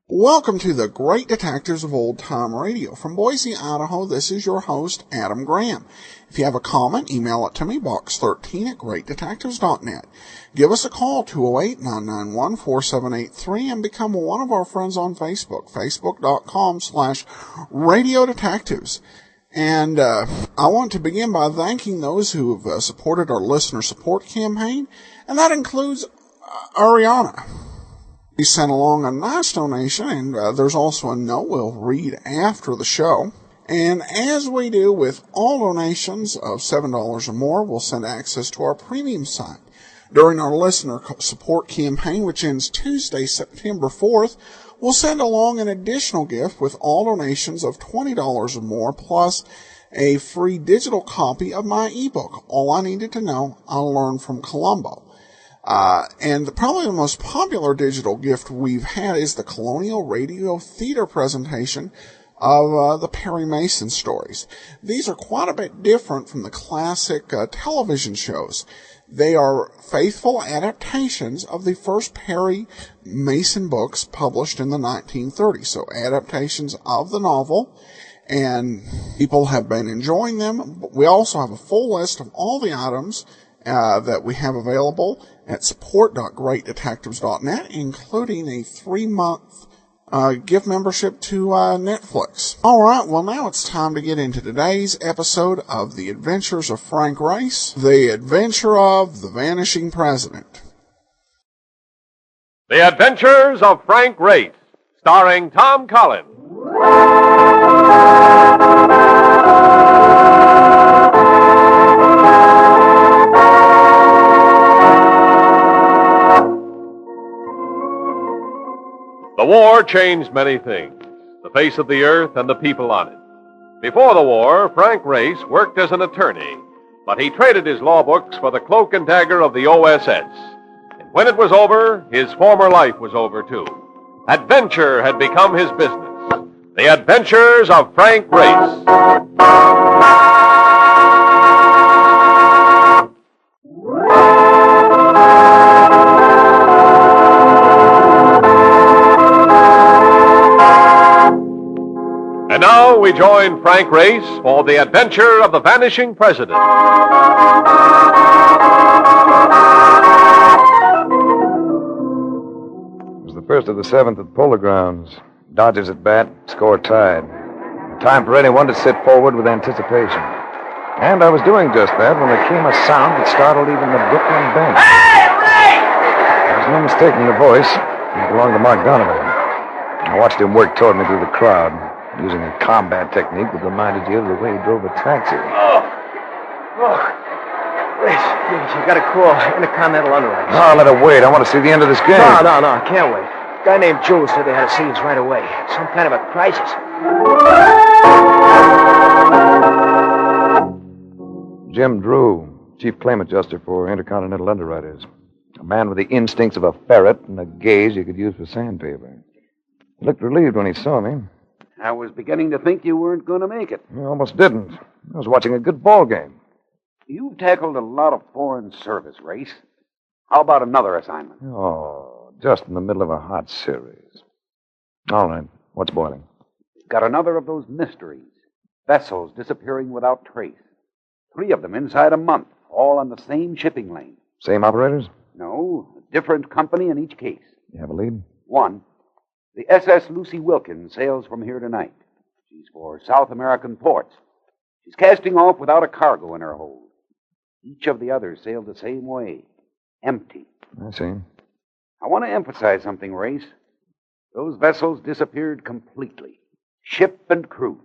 Welcome to the Great Detectives of Old Time Radio. From Boise, Idaho, this is your host, Adam Graham. If you have a comment, email it to me, box13@greatdetectives.net. Give us a call, 208-991-4783, and become one of our friends on Facebook, facebook.com/Radio Detectives. And I want to begin by thanking those who have supported our listener support campaign, and that includes Ariana. He sent along a nice donation, and there's also a note we'll read after the show. And as we do with all donations of $7 or more, we'll send access to our premium site. During our listener support campaign, which ends Tuesday, September 4th, we'll send along an additional gift with all donations of $20 or more, plus a free digital copy of my ebook, All I Needed to Know, I Learned from Columbo. And probably the most popular digital gift we've had is the Colonial Radio Theater presentation of the Perry Mason stories. These are quite a bit different from the classic television shows. They are faithful adaptations of the first Perry Mason books published in the 1930s, so adaptations of the novel, and people have been enjoying them. We also have a full list of all the items that we have available at support.greatdetectives.net, including a 3-month gift membership to Netflix. All right, well, now it's time to get into today's episode of The Adventures of Frank Race, The Adventure of the Vanishing President. The Adventures of Frank Race, starring Tom Collins. The war changed many things, the face of the earth and the people on it. Before the war, Frank Race worked as an attorney, but he traded his law books for the cloak and dagger of the OSS. And when it was over, his former life was over, too. Adventure had become his business. The Adventures of Frank Race. And now we join Frank Race for the adventure of the Vanishing President. It was the first of the 7th at Polo Grounds. Dodgers at bat, score tied. Time for anyone to sit forward with anticipation. And I was doing just that when there came a sound that startled even the Brooklyn bench. Hey, Ray! There was no mistaking the voice. It belonged to Mark Donovan. I watched him work toward me through the crowd, using a combat technique that reminded you of the way he drove a taxi. Wait, you got a call. Intercontinental Underwriters. No, let it wait. I want to see the end of this game. No, I can't wait. A guy named Jules said they had to see us right away. Some kind of a crisis. Jim Drew, chief claim adjuster for Intercontinental Underwriters. A man with the instincts of a ferret and a gaze you could use for sandpaper. He looked relieved when he saw me. I was beginning to think you weren't going to make it. I almost didn't. I was watching a good ball game. You've tackled a lot of foreign service, Race. How about another assignment? Oh, just in the middle of a hot series. All right. What's boiling? Got another of those mysteries. Vessels disappearing without trace. 3 of them inside a month, all on the same shipping lane. Same operators? No, a different company in each case. You have a lead? 1. The SS Lucy Wilkins sails from here tonight. She's for South American ports. She's casting off without a cargo in her hold. Each of the others sailed the same way. Empty. I see. I want to emphasize something, Race. Those vessels disappeared completely. Ship and crew.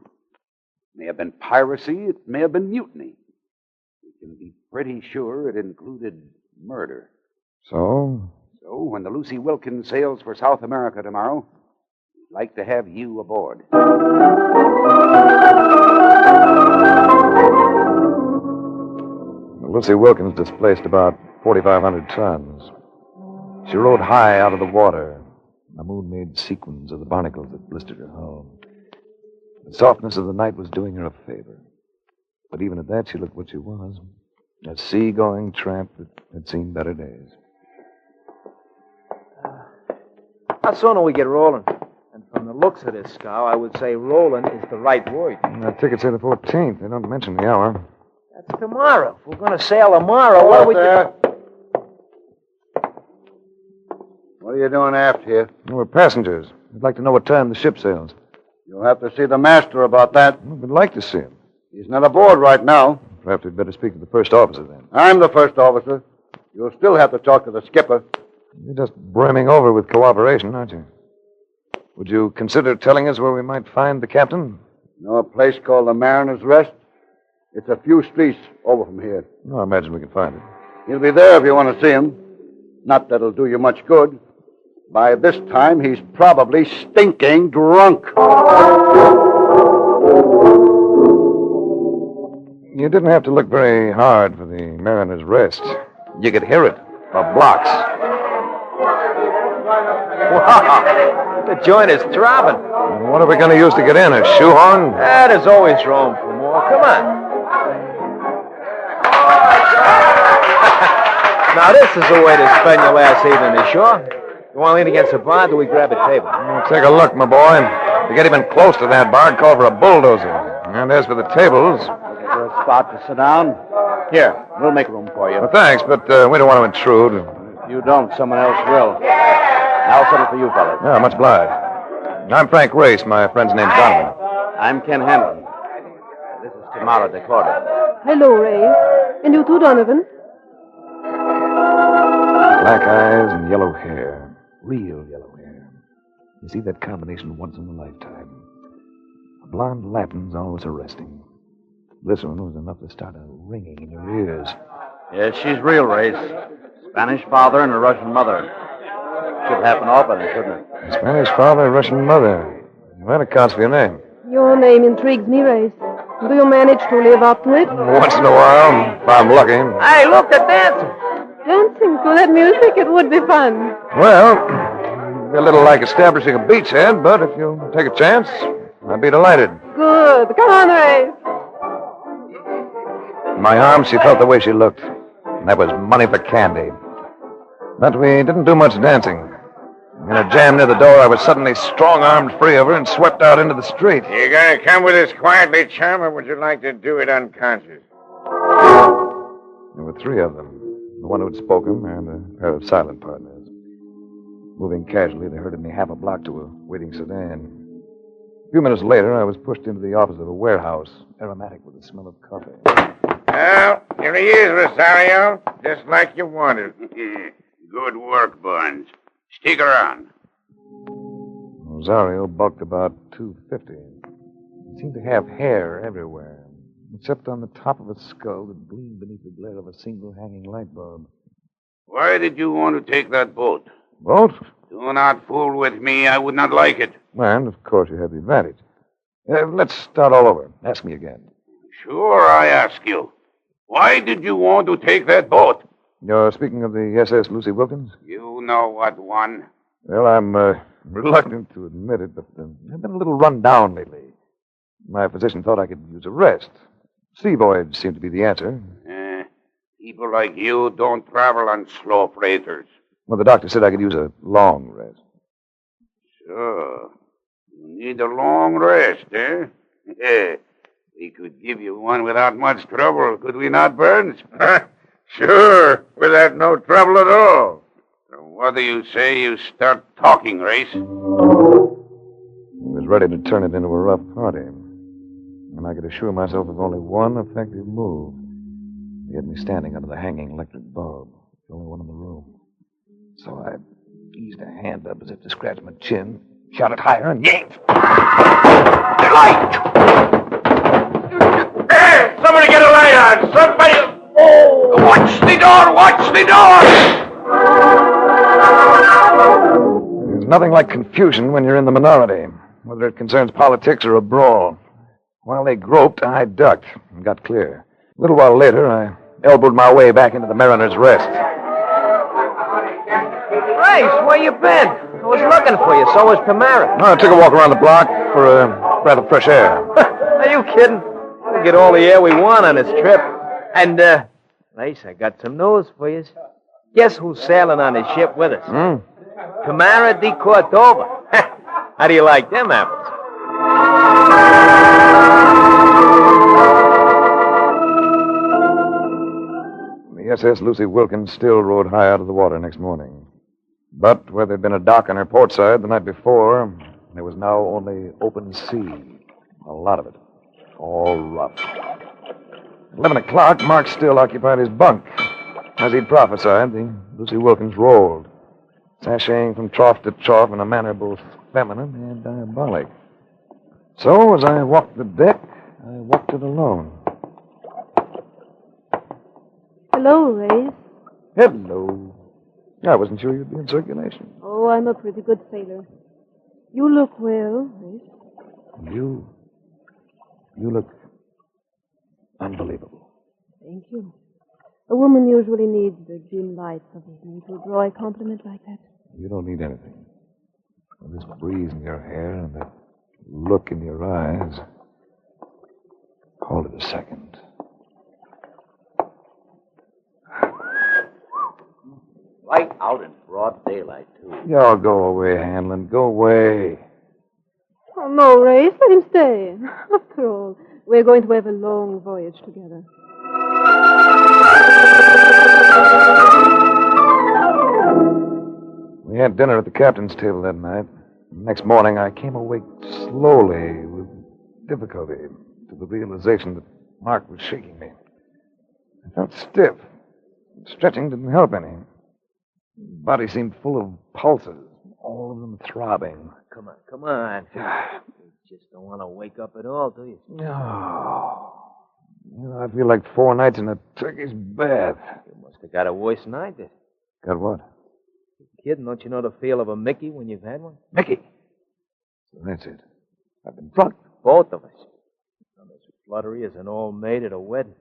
It may have been piracy. It may have been mutiny. We can be pretty sure it included murder. So? So, when the Lucy Wilkins sails for South America tomorrow, like to have you aboard. Lucy Wilkins displaced about 4,500 tons. She rode high out of the water. The moon made sequins of the barnacles that blistered her hull. The softness of the night was doing her a favor. But even at that, she looked what she was. A sea-going tramp that had seen better days. How soon do we get rolling? And from the looks of this scow, I would say rolling is the right word. The tickets say the 14th. They don't mention the hour. That's tomorrow. If we're going to sail tomorrow, what do we do? What are you doing aft here? We're passengers. We'd like to know what time the ship sails. You'll have to see the master about that. We'd like to see him. He's not aboard right now. Perhaps we'd better speak to the first officer then. I'm the first officer. You'll still have to talk to the skipper. You're just brimming over with cooperation, aren't you? Would you consider telling us where we might find the captain? Know a place called the Mariner's Rest? It's a few streets over from here. No, I imagine we can find it. He'll be there if you want to see him. Not that it'll do you much good. By this time, he's probably stinking drunk. You didn't have to look very hard for the Mariner's Rest. You could hear it for blocks. Wow, the joint is throbbing. And what are we going to use to get in? A shoehorn? There's always room for more. Come on. Now, this is the way to spend your last evening ashore. You want to lean against the bar, do we grab a table? Take a look, my boy. If you get even close to that bar, call for a bulldozer. And as for the tables... Is there a spot to sit down? Here, we'll make room for you. Well, thanks, but we don't want to intrude. If you don't, someone else will. I'll settle for you fellas. Yeah, much obliged. I'm Frank Race. My friend's name's Donovan. I'm Ken Hanlon. This is Tamara DeCorda. Hello, Ray. And you too, Donovan. Black eyes and yellow hair. Real yellow hair. You see that combination once in a lifetime. A blonde Latin's always arresting. This one was enough to start a ringing in your ears. Yes, she's real race. Spanish father and a Russian mother. Should happen often, shouldn't it? Spanish father, Russian mother. That accounts for your name. Your name intrigues me, Ray. Do you manage to live up to it? Once in a while, if I'm lucky. Hey, look, they're dancing. Dancing to that music, it would be fun. Well, a little like establishing a beachhead, but if you'll take a chance, I'd be delighted. Good. Come on, Ray. In my arms, she felt the way she looked. And that was money for candy. But we didn't do much dancing. In a jam near the door, I was suddenly strong-armed free of her and swept out into the street. You gonna come with us quietly, chum, or would you like to do it unconscious? There were three of them. The one who'd spoken and a pair of silent partners. Moving casually, they herded me half a block to a waiting sedan. A few minutes later, I was pushed into the office of a warehouse, aromatic with the smell of coffee. Well, here he is, Rosario. Just like you wanted. Good work, Barnes. Stick around. Rosario bulked about 250. He seemed to have hair everywhere, except on the top of his skull that gleamed beneath the glare of a single hanging light bulb. Why did you want to take that boat? Boat? Do not fool with me. I would not like it. And, of course, you have the advantage. Let's start all over. Ask me again. Sure, I ask you. Why did you want to take that boat? You're speaking of the SS Lucy Wilkins? You know what one. Well, I'm reluctant to admit it, but I've been a little run down lately. My physician thought I could use a rest. Sea voyage seemed to be the answer. People like you don't travel on slow freighters. Well, the doctor said I could use a long rest. Sure. You need a long rest, eh? We could give you one without much trouble, could we not, Burns? Sure, without no trouble at all. So what do you say you start talking, Race? He was ready to turn it into a rough party. And I could assure myself of only one effective move. He had me standing under the hanging electric bulb, the only one in the room. So I eased a hand up as if to scratch my chin, shot it higher, and yanked. Light! Hey, somebody get a light on! Somebody... Oh! Watch the door! Watch the door! There's nothing like confusion when you're in the minority, whether it concerns politics or a brawl. While they groped, I ducked and got clear. A little while later, I elbowed my way back into the Mariner's Rest. Race, where you been? I was looking for you. So was Tamara. I took a walk around the block for a breath of fresh air. Are you kidding? We'll get all the air we want on this trip. And, Race, I got some news for you. Guess who's sailing on this ship with us? Tamara de Cordova. How do you like them apples? The SS Lucy Wilkins still rode high out of the water next morning. But where there'd been a dock on her port side the night before, there was now only open sea. A lot of it. All rough. At 11 o'clock, Mark still occupied his bunk. As he'd prophesied, the Lucy Wilkins rolled, sashaying from trough to trough in a manner both feminine and diabolic. So, as I walked the deck, I walked it alone. Hello, Ray. Hello. I wasn't sure you'd be in circulation. Oh, I'm a pretty good sailor. You look well, Ray. You look unbelievable. Thank you. A woman usually needs the dim lights of evening to draw a compliment like that. You don't need anything. With this breeze in your hair and that look in your eyes. Hold it a second. Right out in broad daylight, too. Y'all go away, Hanlon. Go away. Oh, no, Ray. Let him stay. After all, we're going to have a long voyage together. We had dinner at the captain's table that night. Next morning, I came awake slowly, with difficulty, to the realization that Mark was shaking me. I felt stiff. Stretching didn't help any. Body seemed full of pulses, all of them throbbing. Come on. You just don't want to wake up at all, do you? No. I feel like 4 nights in a turkey's bath. You must have got a worse than I did. Got what? Kid, don't you know the feel of a Mickey when you've had one? Mickey. So that's it. I've been drunk. Both of us. Now, this fluttery isn't all made at a wedding.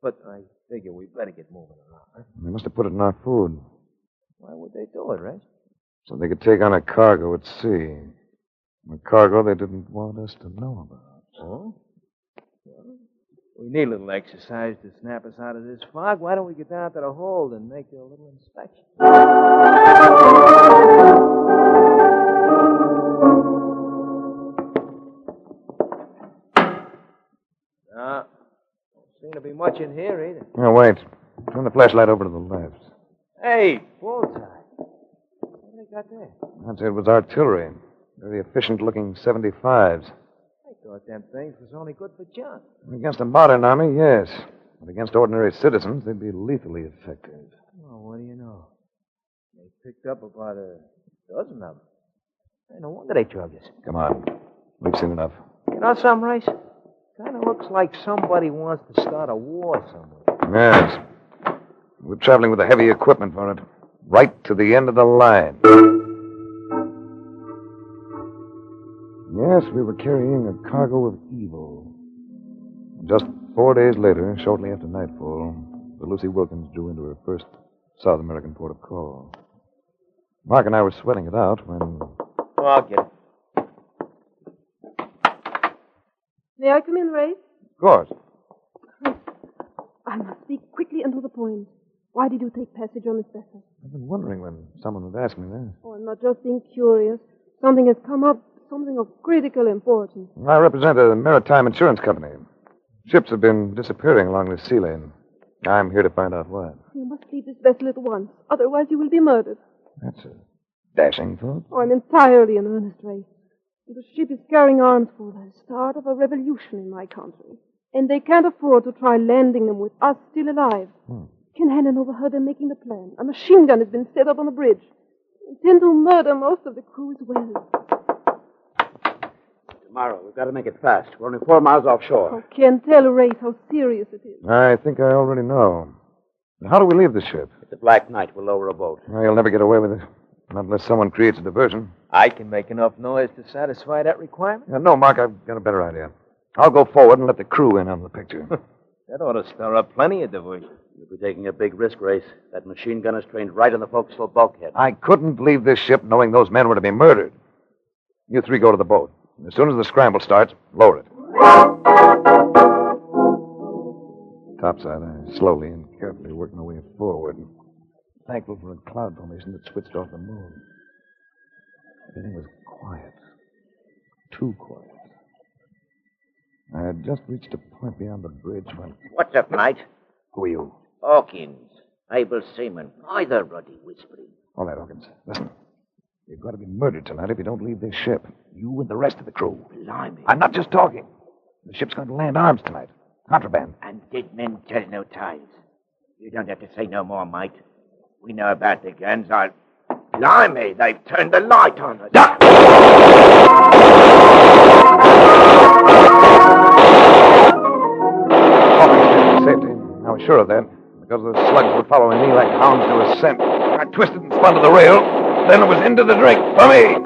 But I figure we better get moving around, huh? They must have put it in our food. Why would they do it, Reg? So they could take on a cargo at sea. A cargo they didn't want us to know about. Oh? Well, we need a little exercise to snap us out of this fog. Why don't we get down to the hold and make a little inspection? Don't seem to be much in here either. Oh, wait. Turn the flashlight over to the left. Hey, bullseye. What do they got there? I'd say it was artillery. Very efficient-looking 75s. I thought them things was only good for junk. Against a modern army, yes. But against ordinary citizens, they'd be lethally effective. Oh, what do you know? They picked up about a dozen of them. Hey, no wonder they drugged us. Come on. We've seen enough. You know something, Rice? Kind of looks like somebody wants to start a war somewhere. Yes. We're traveling with the heavy equipment for it. Right to the end of the line. Yes, we were carrying a cargo of evil. Just 4 days later, shortly after nightfall, the Lucy Wilkins drew into her first South American port of call. Mark and I were sweating it out when... Oh, I'll get it. May I come in, Ray? Of course. I must speak quickly and to the point. Why did you take passage on this vessel? I've been wondering when someone would ask me that. Oh, I'm not just being curious. Something has come up, something of critical importance. I represent a maritime insurance company. Ships have been disappearing along this sea lane. I'm here to find out why. You must leave this vessel at once. Otherwise, you will be murdered. That's a dashing thought. Oh, I'm entirely in earnest, Ray. The ship is carrying arms for the start of a revolution in my country. And they can't afford to try landing them with us still alive. Ken Hannon overheard them making the plan. A machine gun has been set up on the bridge. They intend to murder most of the crew as well. Tomorrow, we've got to make it fast. We're only 4 miles offshore. Oh, Ken, tell Ray how serious it is. I think I already know. How do we leave the ship? It's a black night. We'll lower a boat. Well, you'll never get away with it. Not unless someone creates a diversion. I can make enough noise to satisfy that requirement. No, Mark, I've got a better idea. I'll go forward and let the crew in on the picture. That ought to stir up plenty of diversion. You'll be taking a big risk, Race. That machine gun is trained right on the forecastle bulkhead. I couldn't leave this ship knowing those men were to be murdered. You three go to the boat. As soon as the scramble starts, lower it. Topside, I slowly and carefully worked my way forward. Thankful for a cloud formation that switched off the moon. Everything was quiet. Too quiet. I had just reached a point beyond the bridge when... What's up, mate? Who are you? Hawkins. Able seaman. Either ruddy whispering. All right, Hawkins. Listen. You've got to be murdered tonight if you don't leave this ship. You and the rest of the crew. Blimey. I'm not just talking. The ship's going to land arms tonight. Contraband. And did men tell no tales? You don't have to say no more, mate. We know about the guns. Blimey, they've turned the light on us. Hawkins came to safety. I was sure of that, because the slugs were following me like hounds to a scent. I twisted and spun to the rail. Then it was into the drink for me.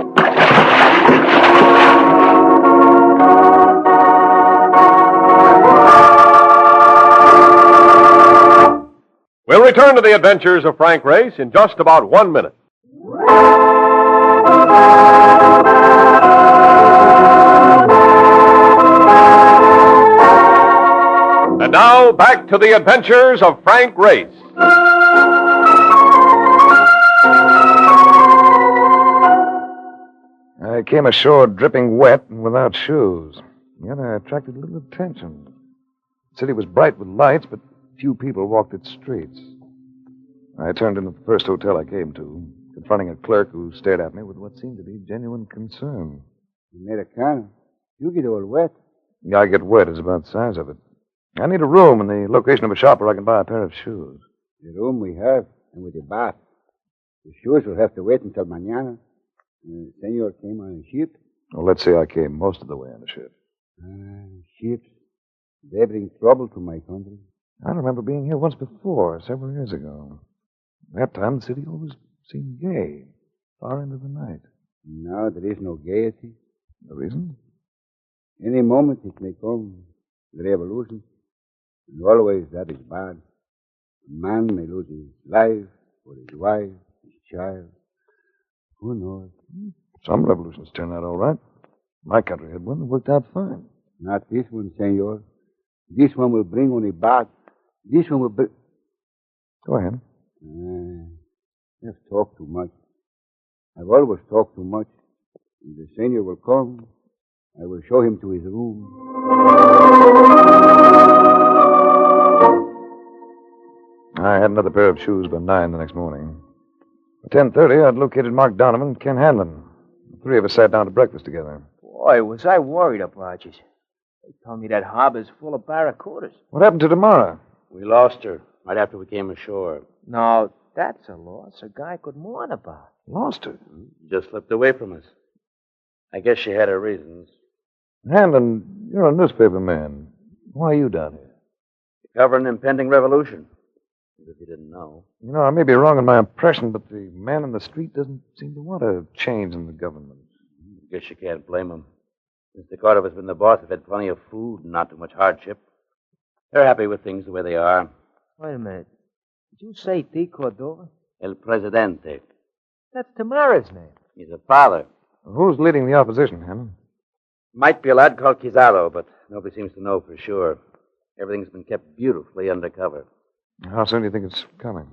We'll return to the adventures of Frank Race in just about 1 minute. And now, back to the adventures of Frank Race. I came ashore dripping wet and without shoes. Yet I attracted little attention. The city was bright with lights, but few people walked its streets. I turned into the first hotel I came to, confronting a clerk who stared at me with what seemed to be genuine concern. Americano, you get all wet. Yeah, I get wet is about the size of it. I need a room and the location of a shop where I can buy a pair of shoes. The room we have, and with the bath. The shoes will have to wait until mañana. The senor came on a ship. Well, let's say I came most of the way on a ship. Ships. They bring trouble to my country. I remember being here once before, several years ago. That time, the city always seemed gay, far into the night. Now there is no gaiety. The reason? Any moment it may come, the revolution. And always that is bad. A man may lose his life, or his wife, his child. Who knows? Some revolutions turn out all right. My country had one that worked out fine. Not this one, senor. This one will bring only bad. This one will bring... Go ahead. I've talked too much. I've always talked too much. When the senor will come, I will show him to his room. I had another pair of shoes by 9 the next morning. At 10:30, I'd located Mark Donovan and Ken Hanlon. The three of us sat down to breakfast together. Boy, was I worried about you. They told me that harbor's full of barracudas. What happened to Tamara? We lost her right after we came ashore. No, that's a loss a guy could mourn about. Lost her? Just slipped away from us. I guess she had her reasons. Hanlon, you're a newspaper man. Why are you down here? To cover an impending revolution. If you didn't know. You know, I may be wrong in my impression, but the man in the street doesn't seem to want a change in the government. I guess you can't blame him. Since the Cordovas been the boss, they've had plenty of food and not too much hardship. They're happy with things the way they are. Wait a minute. Did you say T. Cordova? El Presidente. That's Tamara's name. He's a father. Who's leading the opposition, Hanlon? Might be a lad called Kizalo, but nobody seems to know for sure. Everything's been kept beautifully undercover. How soon do you think it's coming?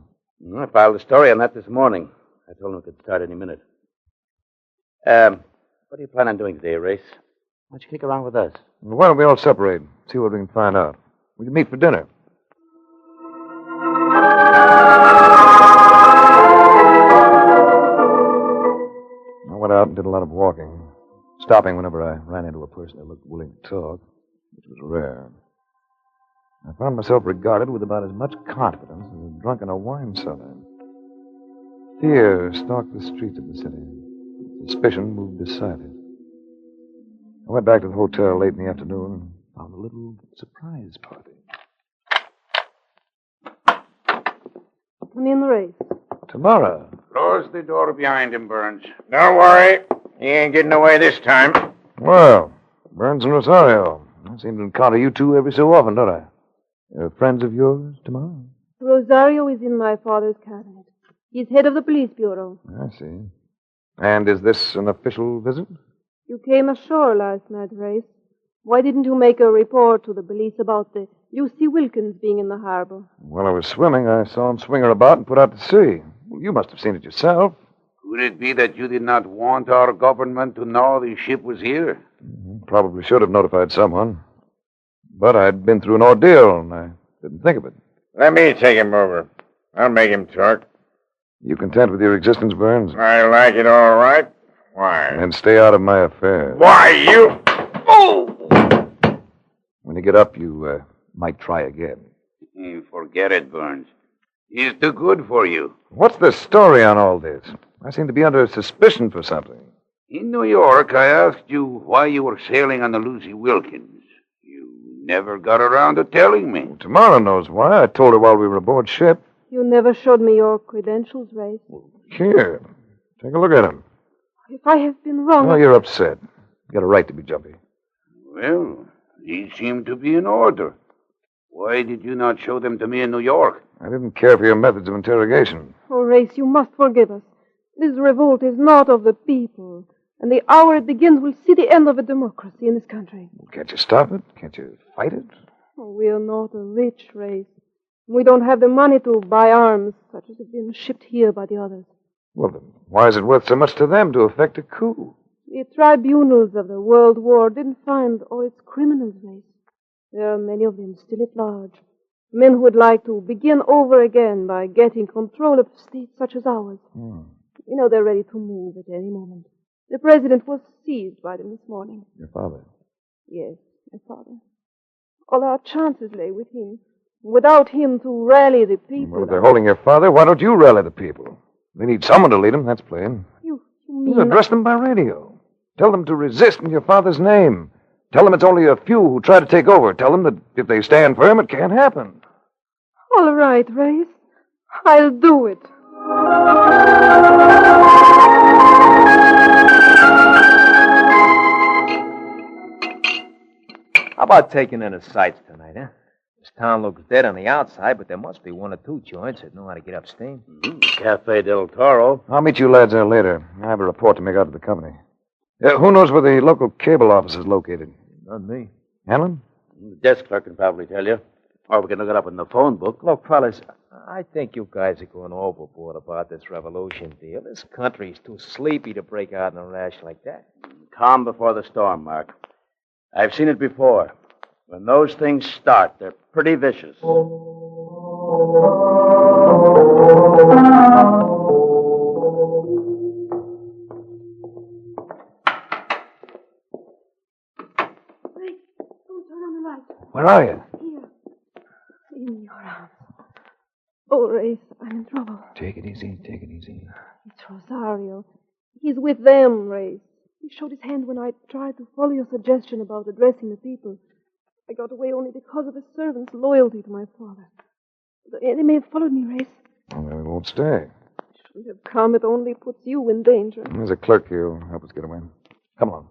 I filed a story on that this morning. I told him it could start any minute. What do you plan on doing today, Race? Why don't you kick around with us? Why don't we all separate? See what we can find out. We can meet for dinner. I went out and did a lot of walking, stopping whenever I ran into a person that looked willing to talk, which was rare. I found myself regarded with about as much confidence as a drunk in a wine cellar. Fear stalked the streets of the city. Suspicion moved beside it. I went back to the hotel late in the afternoon and found a little surprise party. Come in, Race. Tomorrow. Close the door behind him, Burns. Don't worry. He ain't getting away this time. Well, Burns and Rosario. I seem to encounter you two every so often, don't I? They're friends of yours tomorrow? Rosario is in my father's cabinet. He's head of the police bureau. I see. And is this an official visit? You came ashore last night, Race. Why didn't you make a report to the police about the Lucy Wilkins being in the harbor? While I was swimming, I saw him swing her about and put out to sea. Well, you must have seen it yourself. Could it be that you did not want our government to know the ship was here? Probably should have notified someone. But I'd been through an ordeal, and I didn't think of it. Let me take him over. I'll make him talk. You content with your existence, Burns? I like it all right. Why? And stay out of my affairs. Why, you... Oh! When you get up, you might try again. Forget it, Burns. He's too good for you. What's the story on all this? I seem to be under suspicion for something. In New York, I asked you why you were sailing on the Lucy Wilkins. You never got around to telling me. Tomorrow knows why. I told her while we were aboard ship. You never showed me your credentials, Race. Here, take a look at them. If I have been wrong... Oh, you're upset. You got a right to be jumpy. Well, these seem to be in order. Why did you not show them to me in New York? I didn't care for your methods of interrogation. Oh, Race, you must forgive us. This revolt is not of the people. And the hour it begins will see the end of a democracy in this country. Can't you stop it? Can't you fight it? Oh, we are not a rich race. We don't have the money to buy arms, such as have been shipped here by the others. Well, then why is it worth so much to them to effect a coup? The tribunals of the World War didn't find all its criminals, Race. There are many of them still at large. Men who would like to begin over again by getting control of states such as ours. You know they're ready to move at any moment. The president was seized by them this morning. Your father? Yes, my father. All our chances lay with him. Without him to rally the people... Well, if they're holding your father, why don't you rally the people? They need someone to lead them, that's plain. You mean... Address them by radio. Tell them to resist in your father's name. Tell them it's only a few who try to take over. Tell them that if they stand firm, it can't happen. All right, Race. I'll do it. How about taking in the sights tonight, huh? This town looks dead on the outside, but there must be one or two joints that know how to get up steam. Cafe del Toro. I'll meet you lads there later. I have a report to make out to the company. Who knows where the local cable office is located? Not me. Hanlon? The desk clerk can probably tell you. Or we can look it up in the phone book. Look, fellas, I think you guys are going overboard about this revolution deal. This country's too sleepy to break out in a rash like that. Calm before the storm, Mark. I've seen it before. When those things start, they're pretty vicious. Where are you? Here. In your arms. Oh, Race, I'm in trouble. Take it easy, take it easy. It's Rosario. He's with them, Race. He showed his hand when I tried to follow your suggestion about addressing the people. I got away only because of the servant's loyalty to my father. They may have followed me, Race. Well, then we won't stay. Shouldn't have come. It only puts you in danger. There's a clerk here who'll help us get away. Come on.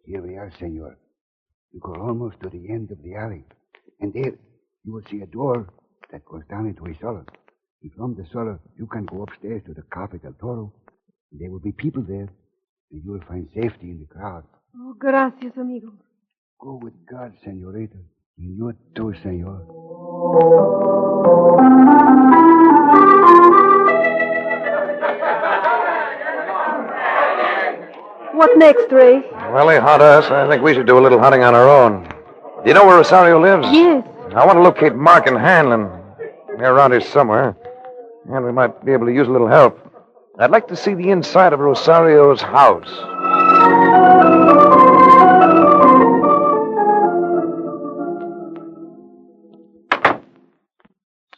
Here we are, senor. You go almost to the end of the alley. And there, you will see a door that goes down into a cellar. And from the cellar, you can go upstairs to the Cafe del Toro. And there will be people there. And you will find safety in the crowd. Oh, gracias, amigo. Go with God, senorita. And you too, senor. What next, Race? Well, they hunt us. I think we should do a little hunting on our own. Do you know where Rosario lives? Yes. I want to locate Mark and Hanlon. They're around here somewhere. And we might be able to use a little help. I'd like to see the inside of Rosario's house.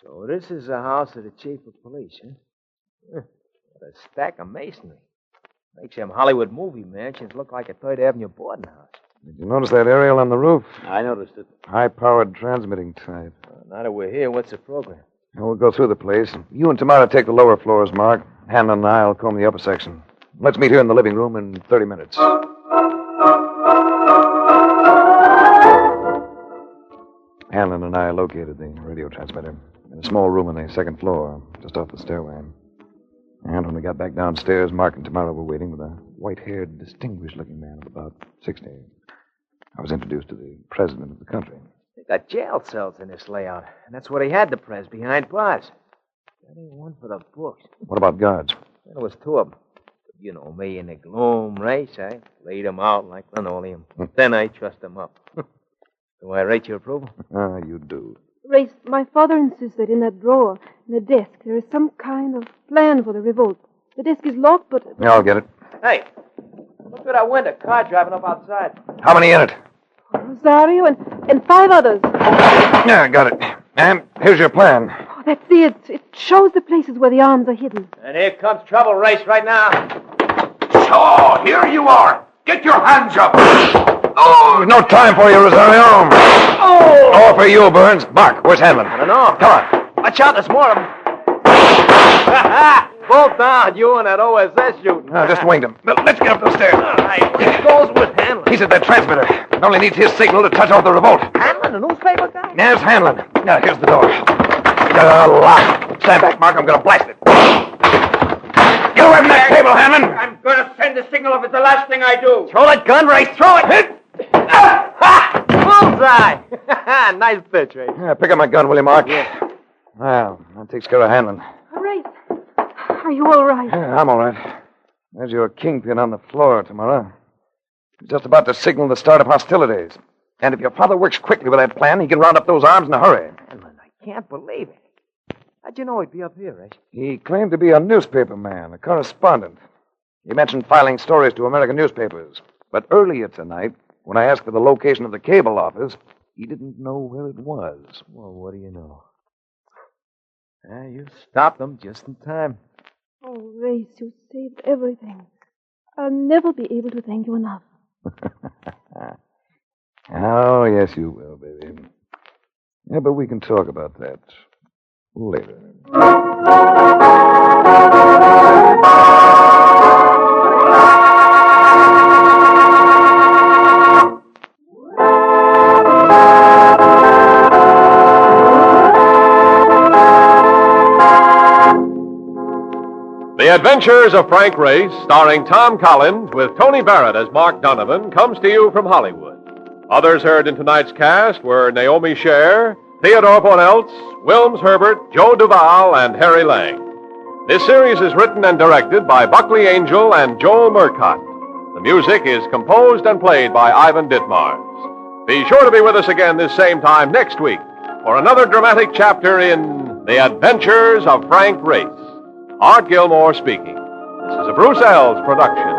So this is the house of the chief of police, huh? What a stack of masonry. Makes them Hollywood movie mansions look like a Third Avenue boarding house. Did you notice that aerial on the roof? I noticed it. High-powered transmitting type. Now that we're here, what's the program? Well, we'll go through the place. You and Tamara take the lower floors, Mark. Hanlon and I'll comb the upper section. Let's meet here in the living room in 30 minutes. Hanlon and I located the radio transmitter in a small room on the second floor, just off the stairway. And when we got back downstairs, Mark and Tamara were waiting with a white-haired, distinguished-looking man of about 60. I was introduced to the president of the country. They got jail cells in this layout, and that's what he had the press behind bars. That ain't one for the books. What about guards? There was two of them. You know me in the gloom race. I laid them out like linoleum. Then I trussed them up. Do I rate your approval? Ah, you do. Race, my father insists that in that drawer, in the desk, there is some kind of plan for the revolt. The desk is locked, but... Yeah, I'll get it. Hey, look through that window. Car driving up outside. How many in it? Rosario and 5 others. Yeah, got it. And here's your plan. Oh, that's it. It shows the places where the arms are hidden. And here comes trouble, Race, right now. So, here you are. Get your hands up. Oh, there's no time for you, Rosario. Oh! All for you, Burns. Mark, where's Hanlon? I don't know. Come on. Watch out, there's more of them. Both down, you and that OSS shooting. No, just winged him. Let's get up those stairs. All right, where goes with Hanlon? He's at that transmitter. It only needs his signal to touch off the revolt. Hanlon, the newspaper guy? There's Hanlon. Now, here's the door. Lock. Stand back, Mark. I'm going to blast it. Get away from that table, Hanlon. I'm going to send a signal if it's the last thing I do. Throw that gun, Race. Throw it. Hit. Bullseye. Nice pitch, Race. Yeah, pick up my gun, will you, Mark? Yeah. Well, that takes care of Hanlon. Race, are you all right? Yeah, I'm all right. There's your kingpin on the floor, Tamara. He's just about to signal the start of hostilities. And if your father works quickly with that plan, he can round up those arms in a hurry. Hanlon, I can't believe it. How'd you know he'd be up here, Race? He claimed to be a newspaper man, a correspondent. He mentioned filing stories to American newspapers. But earlier tonight, when I asked for the location of the cable office, he didn't know where it was. Well, what do you know? You stopped them just in time. Oh, Race, you saved everything. I'll never be able to thank you enough. Oh, yes, you will, baby. Yeah, but we can talk about that later. The Adventures of Frank Race, starring Tom Collins with Tony Barrett as Mark Donovan, comes to you from Hollywood. Others heard in tonight's cast were Naomi Scher, Theodore Bonelts, Wilms Herbert, Joe Duvall, and Harry Lang. This series is written and directed by Buckley Angel and Joel Murcott. The music is composed and played by Ivan Ditmars. Be sure to be with us again this same time next week for another dramatic chapter in The Adventures of Frank Race. Art Gilmore speaking. This is a Bruce Ells production.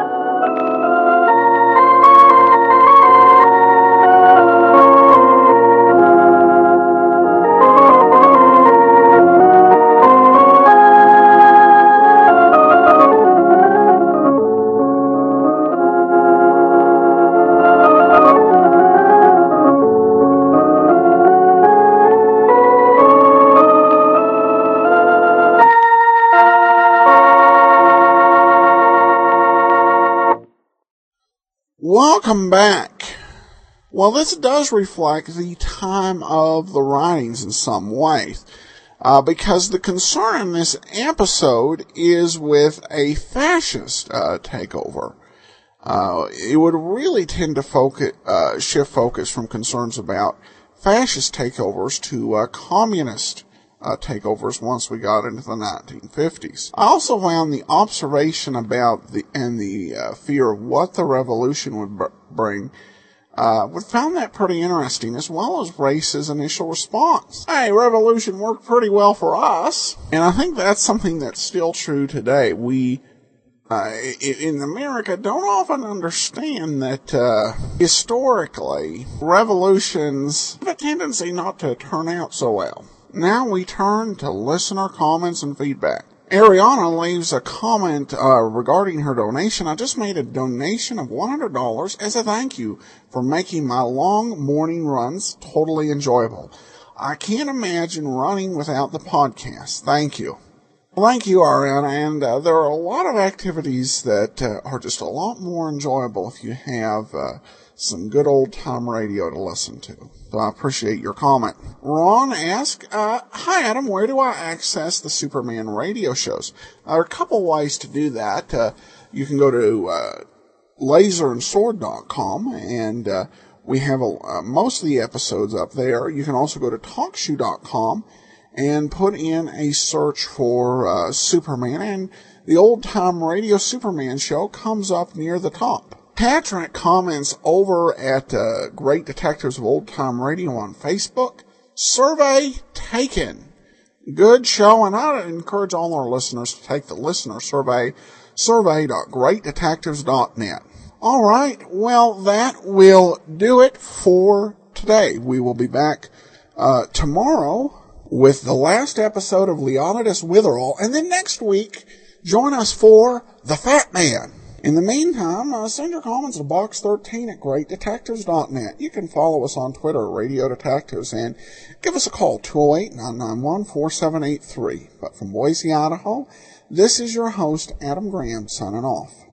Welcome back. Well, this does reflect the time of the writings in some ways, because the concern in this episode is with a fascist takeover. It would really tend to shift focus from concerns about fascist takeovers to communist takeovers once we got into the 1950s. I also found the observation about the fear of what the revolution would bring, found that pretty interesting, as well as Race's initial response. Hey, revolution worked pretty well for us. And I think that's something that's still true today. We, in America, don't often understand that, historically, revolutions have a tendency not to turn out so well. Now we turn to listener comments and feedback. Ariana leaves a comment regarding her donation. I just made a donation of $100 as a thank you for making my long morning runs totally enjoyable. I can't imagine running without the podcast. Thank you. Well, thank you, Ariana. And there are a lot of activities that are just a lot more enjoyable if you have some good old-time radio to listen to. So I appreciate your comment. Ron asks, hi, Adam, where do I access the Superman radio shows? There are a couple ways to do that. You can go to laserandsword.com, and we have most of the episodes up there. You can also go to talkshoe.com and put in a search for Superman, and the old-time radio Superman show comes up near the top. Patrick comments over at Great Detectives of Old Time Radio on Facebook. Survey taken. Good show, and I encourage all our listeners to take the listener survey, survey.greatdetectives.net. All right, well, that will do it for today. We will be back tomorrow with the last episode of Leonidas Witherall, and then next week, join us for The Fat Man. In the meantime, send your comments to box13 at greatdetectives.net. You can follow us on Twitter at Radio Detectives and give us a call, 208-991-4783. But from Boise, Idaho, this is your host, Adam Graham, signing off.